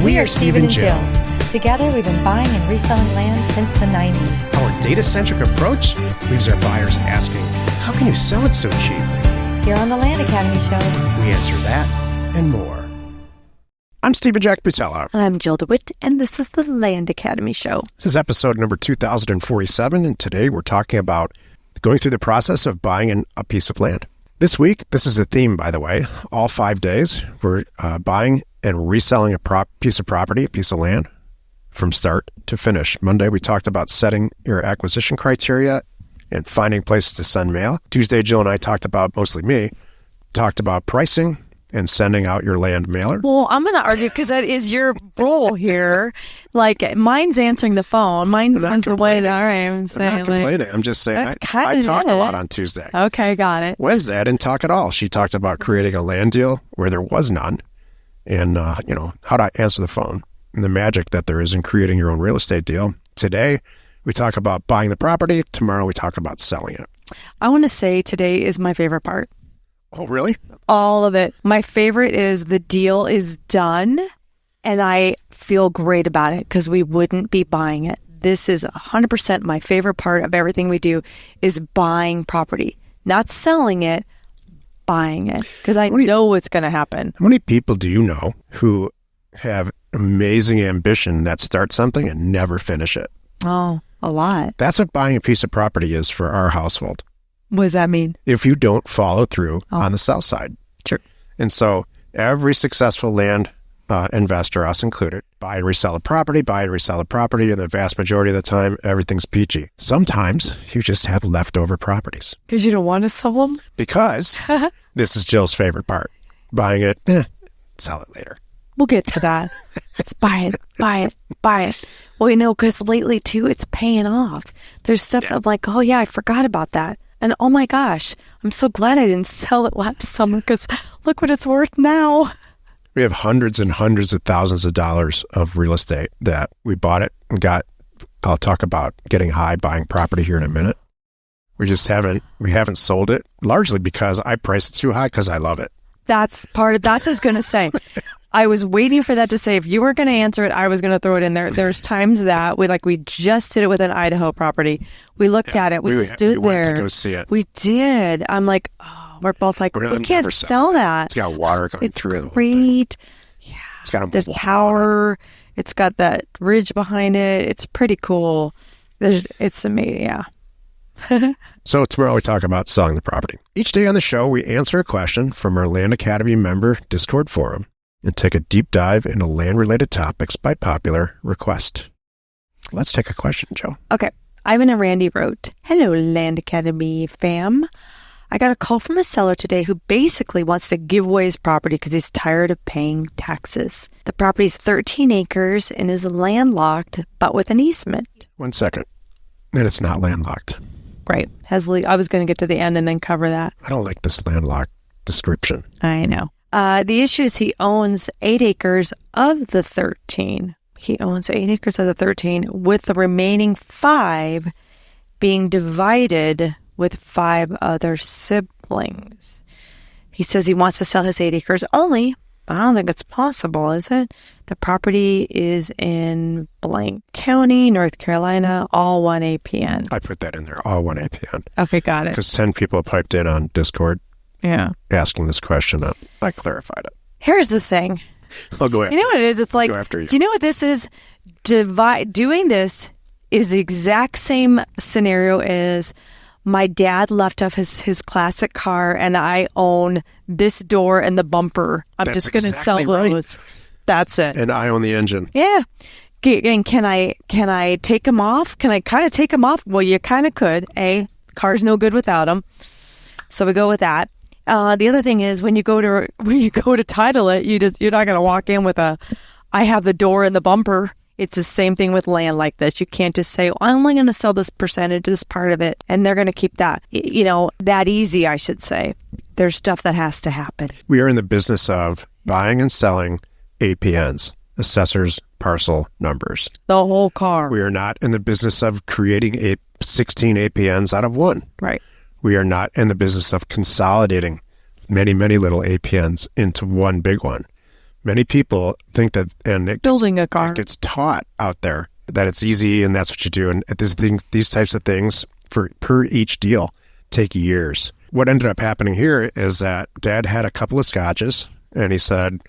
We are Steve and Jill. Together, we've been buying and reselling land since the 90s. Our data-centric approach leaves our buyers asking, how can you sell it so cheap? Here on the Land Academy Show, We answer that and more. I'm Stephen Jack Butella. And I'm Jill DeWitt, and this is the Land Academy Show. This is episode number 2047, and today we're talking about going through the process of buying a piece of land. This week, this is a theme, by the way. All 5 days, we're buying and reselling a piece of property, a piece of land, from start to finish. Monday, we talked about setting your acquisition criteria and finding places to send mail. Tuesday, Jill and I talked about, mostly me, talked about pricing and sending out your land mailer. Well, I'm going to argue because that is your role here. Like, mine's answering the phone. Mine's the way that I'm saying. I'm not complaining. I'm just saying I talked a lot on Tuesday. Okay, got it. Wednesday, I didn't talk at all. She talked about creating a land deal where there was none and, how to answer the phone and the magic that there is in creating your own real estate deal. Today, we talk about buying the property. Tomorrow, we talk about selling it. I want to say today is my favorite part. Oh, really? All of it. My favorite is the deal is done, and I feel great about it because we wouldn't be buying it. This is 100% my favorite part of everything we do is buying property. Not selling it, buying it. Because I know what's going to happen. How many people do you know who have amazing ambition that start something and never finish it? Oh, a lot. That's what buying a piece of property is for our household. What does that mean? If you don't follow through on the sell side. Sure. And so every successful land investor, us included, buy and resell a property, and the vast majority of the time, everything's peachy. Sometimes you just have leftover properties. Because you don't want to sell them? Because this is Jill's favorite part. Buying it, sell it later. We'll get to that. Let's buy it. Well, because lately, too, it's paying off. There's stuff I'm like, oh, yeah, I forgot about that. And oh, my gosh, I'm so glad I didn't sell it last summer because look what it's worth now. We have hundreds and hundreds of thousands of dollars of real estate that we bought it and got. I'll talk about getting high buying property here in a minute. We haven't sold it, largely because I priced it too high because I love it. That's what I was going to say. I was waiting for that to say, if you were going to answer it, I was going to throw it in there. There's times that we just did it with an Idaho property. We looked at it. We stood there. We went to go see it. We did. I'm like, oh, we're both like, we can't sell that. It's got water going through it. It's great. Yeah. It's got There's power. It's got that ridge behind it. It's pretty cool. It's amazing. Yeah. So tomorrow we talk about selling the property. Each day on the show, we answer a question from our Land Academy member Discord forum and take a deep dive into land-related topics by popular request. Let's take a question, Joe. Okay. Ivan and Randy wrote, hello, Land Academy fam. I got a call from a seller today who basically wants to give away his property because he's tired of paying taxes. The property is 13 acres and is landlocked, but with an easement. 1 second. And it's not landlocked. Right. I was going to get to the end and then cover that. I don't like this landlocked description. I know. The issue is he owns 8 acres of the 13. He owns 8 acres of the 13 with the remaining 5 being divided with 5 other siblings. He says he wants to sell his 8 acres only, but I don't think it's possible, is it? The property is in blank county, North Carolina, all 1 APN. I put that in there, all 1 APN. Okay, got it. Because 10 people piped in on Discord. Yeah. Asking this question. I clarified it. Here's the thing. I'll go after you. You know what it is? It's like, go after you. Do you know what this is? Doing this is the exact same scenario as my dad left off his classic car and I own this door and the bumper. I'm just going to sell those. Right. That's it. And I own the engine. Yeah. And can I take them off? Can I kind of take them off? Well, you kind of could. Car's no good without them. So we go with that. The other thing is when you go to title it, you're not going to walk in with I have the door and the bumper. It's the same thing with land like this. You can't just say, I'm only going to sell this percentage, this part of it, and they're going to keep that, that easy, I should say. There's stuff that has to happen. We are in the business of buying and selling APNs, assessors parcel numbers. The whole car. We are not in the business of creating 16 APNs out of one. Right. We are not in the business of consolidating many, many little APNs into one big one. Many people think that, and Building a car. it gets taught out there that it's easy and that's what you do. And these types of things per each deal take years. What ended up happening here is that Dad had a couple of scotches and he said,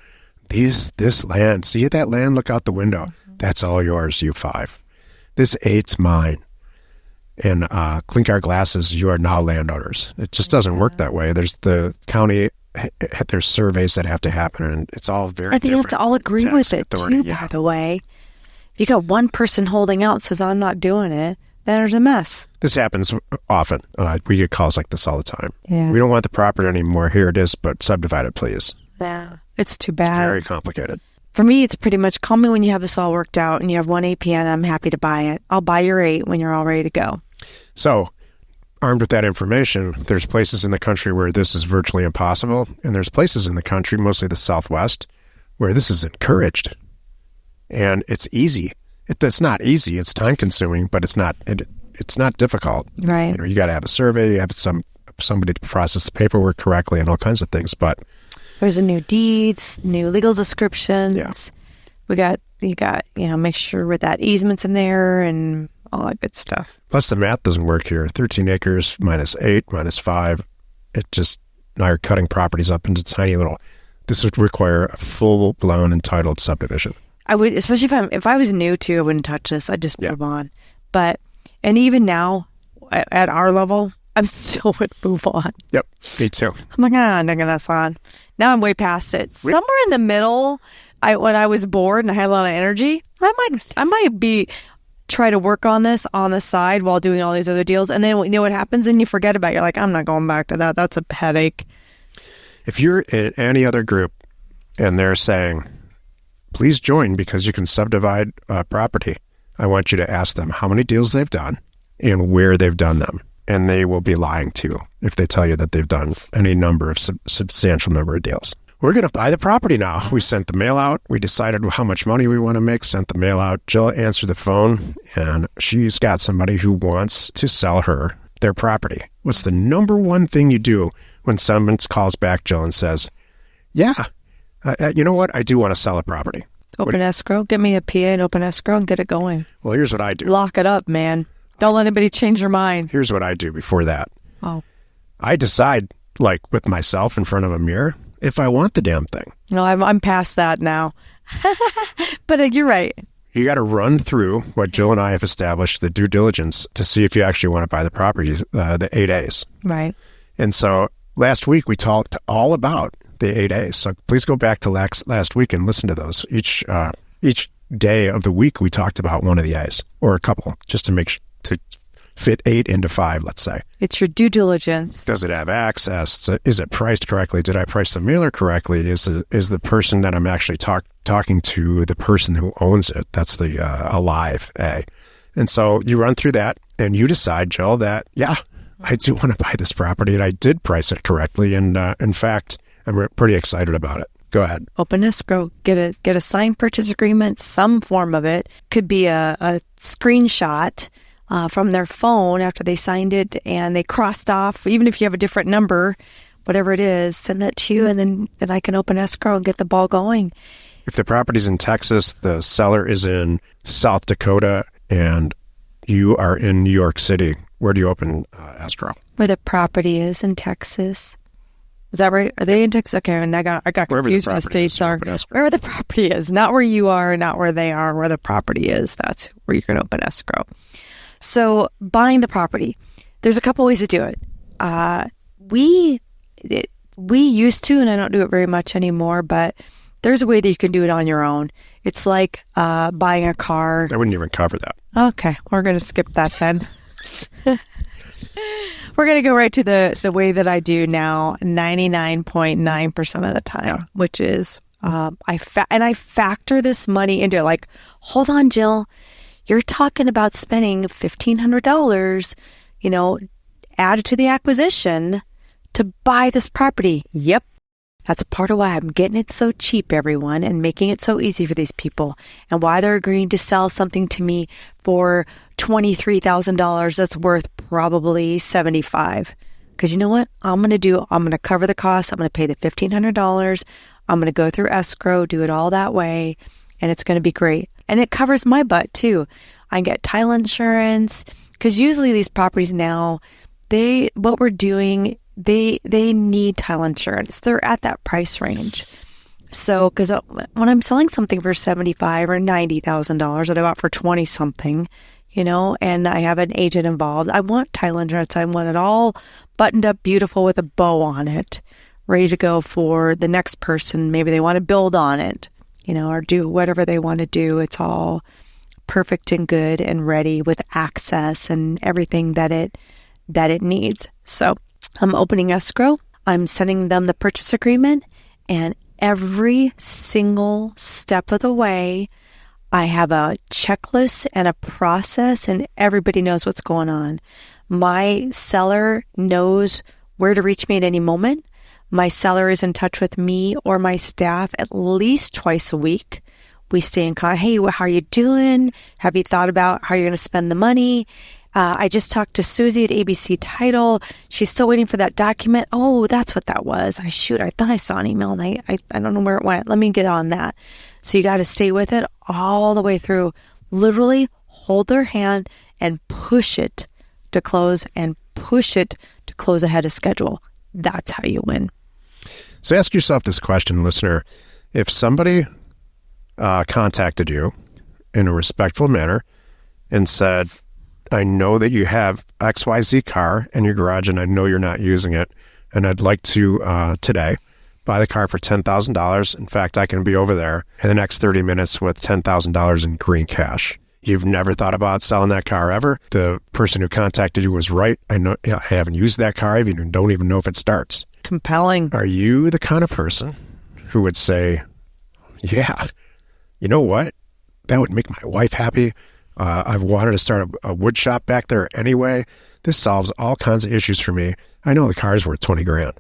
this land, see that land? Look out the window. That's all yours, you 5. This 8's mine. And clink our glasses, you are now landowners. It just doesn't work that way. There's the county, there's surveys that have to happen, and it's all very I think you have to all agree with it, authority. too, by the way. If you got one person holding out says, I'm not doing it, then there's a mess. This happens often. We get calls like this all the time. Yeah. We don't want the property anymore. Here it is, but subdivide it, please. Yeah. It's too bad. It's very complicated. For me, it's pretty much, call me when you have this all worked out and you have one APN, I'm happy to buy it. I'll buy your 8 when you're all ready to go. So, armed with that information, there's places in the country where this is virtually impossible, and there's places in the country, mostly the Southwest, where this is encouraged. And it's easy. It's not easy. It's time-consuming, but it's not difficult. Right. You got to have a survey, you have somebody to process the paperwork correctly, and all kinds of things. But there's a new deeds, new legal descriptions. Yeah. You got, make sure with that easements in there and all that good stuff. Plus, the math doesn't work here. 13 acres minus 8 minus 5. Now you're cutting properties up into tiny little. This would require a full-blown entitled subdivision. I would, especially if I was new to, I wouldn't touch this. I'd just move on. And even now, at our level, I still would move on. Yep, me too. I'm like, that's on. Now I'm way past it. Somewhere in the middle, when I was bored and I had a lot of energy, I might try to work on this on the side while doing all these other deals. And then you know what happens? And you forget about it. You're like, I'm not going back to that. That's a headache. If you're in any other group and they're saying, please join because you can subdivide property, I want you to ask them how many deals they've done and where they've done them. And they will be lying to you if they tell you that they've done any number of substantial number of deals. We're going to buy the property now. We sent the mail out. We decided how much money we want to make, sent the mail out. Jill answered the phone, and she's got somebody who wants to sell her their property. What's the number one thing you do when someone calls back, Jill, and says, yeah, you know what? I do want to sell a property. Open escrow. Get me a PA and open escrow and get it going. Well, here's what I do. Lock it up, man. Don't let anybody change their mind. Here's what I do before that. Oh. I decide, like with myself in front of a mirror, if I want the damn thing. No, I'm past that now. But you're right. You got to run through what Jill and I have established, the due diligence, to see if you actually want to buy the property, the 8As. Right. And so last week we talked all about the 8As. So please go back to last week and listen to those. Each day of the week we talked about one of the A's or a couple, just to make to fit 8 into 5, let's say. It's your due diligence. Does it have access? Is it priced correctly? Did I price the mailer correctly? Is the person that I'm actually talking to the person who owns it? That's the alive A. And so you run through that and you decide, Jill, that, yeah, I do want to buy this property and I did price it correctly. And in fact, I'm pretty excited about it. Go ahead. Open escrow. Get a signed purchase agreement, some form of it. Could be a screenshot from their phone after they signed it and they crossed off, even if you have a different number, whatever it is, send that to you and then I can open escrow and get the ball going. If the property's in Texas, the seller is in South Dakota, and you are in New York City, where do you open escrow? Where the property is in Texas. Is that right? Are they in Texas? Okay, and I got confused when the states are. Wherever the property is, not where you are, not where they are, where the property is. That's where you can open escrow. So buying the property, there's a couple ways to do it. We used to, and I don't do it very much anymore, but there's a way that you can do it on your own. It's like buying a car. I wouldn't even cover that. Okay, we're going to skip that then. We're going to go right to the way that I do now 99.9% of the time, which is I factor this money into it. Like, hold on, Jill. You're talking about spending $1,500, added to the acquisition to buy this property. Yep. That's part of why I'm getting it so cheap, everyone, and making it so easy for these people, and why they're agreeing to sell something to me for $23,000 that's worth probably $75,000. Because you know what I'm going to do? I'm going to cover the cost. I'm going to pay the $1,500. I'm going to go through escrow, do it all that way, and it's going to be great. And it covers my butt too. I get title insurance, because usually these properties now, what we're doing, they need title insurance. They're at that price range. So, because when I'm selling something for $75,000 or $90,000 that I bought for 20 something, and I have an agent involved, I want title insurance. I want it all buttoned up, beautiful with a bow on it, ready to go for the next person. Maybe they want to build on it, or do whatever they want to do. It's all perfect and good and ready with access and everything that it needs. So I'm opening escrow. I'm sending them the purchase agreement, and every single step of the way, I have a checklist and a process, and everybody knows what's going on. My seller knows where to reach me at any moment. My seller is in touch with me or my staff at least twice a week. We stay in contact. Hey, how are you doing? Have you thought about how you're going to spend the money? I just talked to Susie at ABC Title. She's still waiting for that document. Oh, that's what that was. I thought I saw an email and I don't know where it went. Let me get on that. So you got to stay with it all the way through. Literally hold their hand and push it to close, and push it to close ahead of schedule. That's how you win. So ask yourself this question, listener. If somebody contacted you in a respectful manner and said, I know that you have XYZ car in your garage and I know you're not using it, and I'd like to today buy the car for $10,000. In fact, I can be over there in the next 30 minutes with $10,000 in green cash. You've never thought about selling that car ever. The person who contacted you was right. I know I haven't used that car. I don't even know if it starts. Compelling. Are you the kind of person who would say, yeah, you know what? That would make my wife happy. I've wanted to start a wood shop back there anyway. This solves all kinds of issues for me. I know the car's worth $20,000.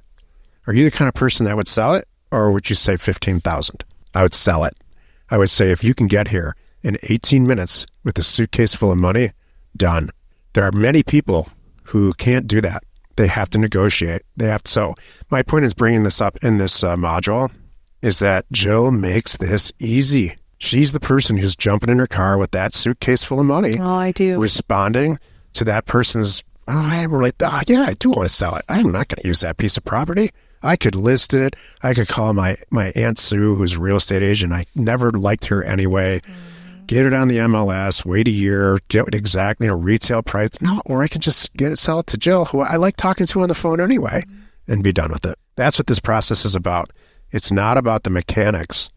Are you the kind of person that would sell it, or would you say $15,000? I would sell it. I would say, if you can get here in 18 minutes with a suitcase full of money, done. There are many people who can't do that. They have to negotiate. So my point is bringing this up in this module is that Jill makes this easy. She's the person who's jumping in her car with that suitcase full of money. Oh, I do. Responding to that person's, I do want to sell it. I'm not going to use that piece of property. I could list it. I could call my Aunt Sue, who's a real estate agent. I never liked her anyway. Get it on the MLS, wait a year, get it exactly retail price. No, or I can just sell it to Jill, who I like talking to on the phone anyway, and be done with it. That's what this process is about. It's not about the mechanics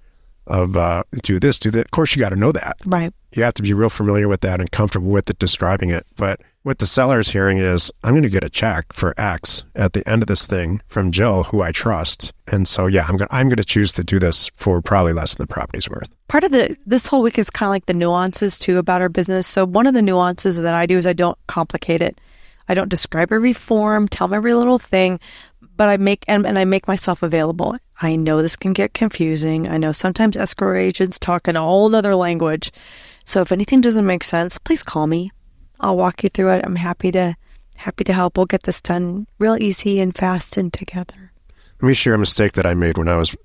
of do this, do that. Of course, you got to know that. Right. You have to be real familiar with that and comfortable with it, describing it. But what the seller is hearing is, I'm going to get a check for X at the end of this thing from Jill, who I trust. And so, yeah, I'm going to choose to do this for probably less than the property's worth. Part of this whole week is kind of like the nuances too about our business. So one of the nuances that I do is I don't complicate it. I don't describe every form, tell them every little thing, but I make myself available. I know this can get confusing. I know sometimes escrow agents talk in a whole other language. So if anything doesn't make sense, please call me. I'll walk you through it. I'm happy to help. We'll get this done real easy and fast and together. Let me share a mistake that I made when I was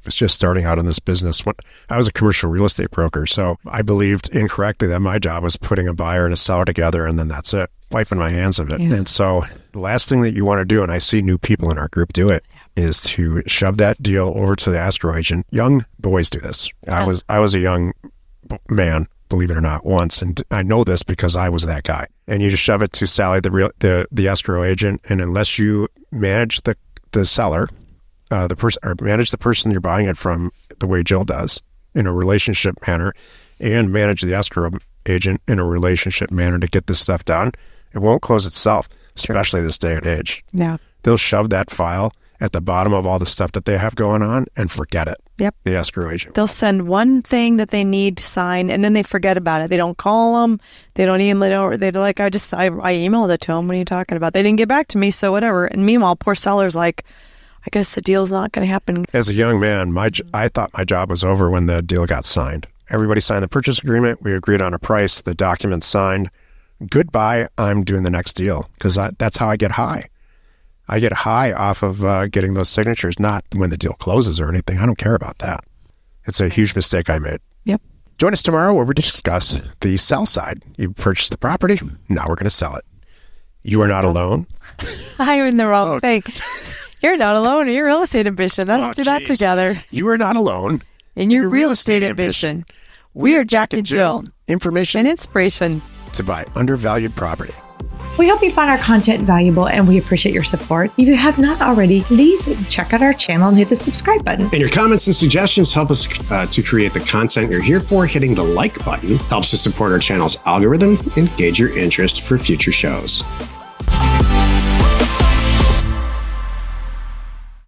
just starting out in this business. When I was a commercial real estate broker, so I believed incorrectly that my job was putting a buyer and a seller together, and then that's it, wiping my hands of it. Yeah. And so the last thing that you want to do, and I see new people in our group do it, is to shove that deal over to the escrow agent. Young boys do this. Yeah. I was a young man, believe it or not, once, and I know this because I was that guy. And you just shove it to Sally, the escrow agent, and unless you manage the seller, manage the person you're buying it from the way Jill does in a relationship manner, and manage the escrow agent in a relationship manner to get this stuff done, it won't close itself, especially this day and age. Yeah. They'll shove that file at the bottom of all the stuff that they have going on and forget it. Yep. The escrow agent. They'll send one thing that they need to sign, and then they forget about it. They don't call them. They don't email. They're like, I emailed it to them. What are you talking about? They didn't get back to me, so whatever. And meanwhile, poor seller's like, I guess the deal's not going to happen. As a young man, I thought my job was over when the deal got signed. Everybody signed the purchase agreement. We agreed on a price. The document's signed. Goodbye. I'm doing the next deal because that's how I get high. I get high off of getting those signatures, not when the deal closes or anything. I don't care about that. It's a huge mistake I made. Yep. Join us tomorrow where we discuss the sell side. You purchased the property. Now we're going to sell it. You are not alone. I'm in the wrong thing. You're not alone in your real estate ambition. Let's do that together. You are not alone in your real estate ambition. We are Jack and Jill. Information and inspiration to buy undervalued property. We hope you find our content valuable and we appreciate your support. If you have not already, please check out our channel and hit the subscribe button. And your comments and suggestions help us to create the content you're here for. Hitting the like button helps to support our channel's algorithm and gauge your interest for future shows.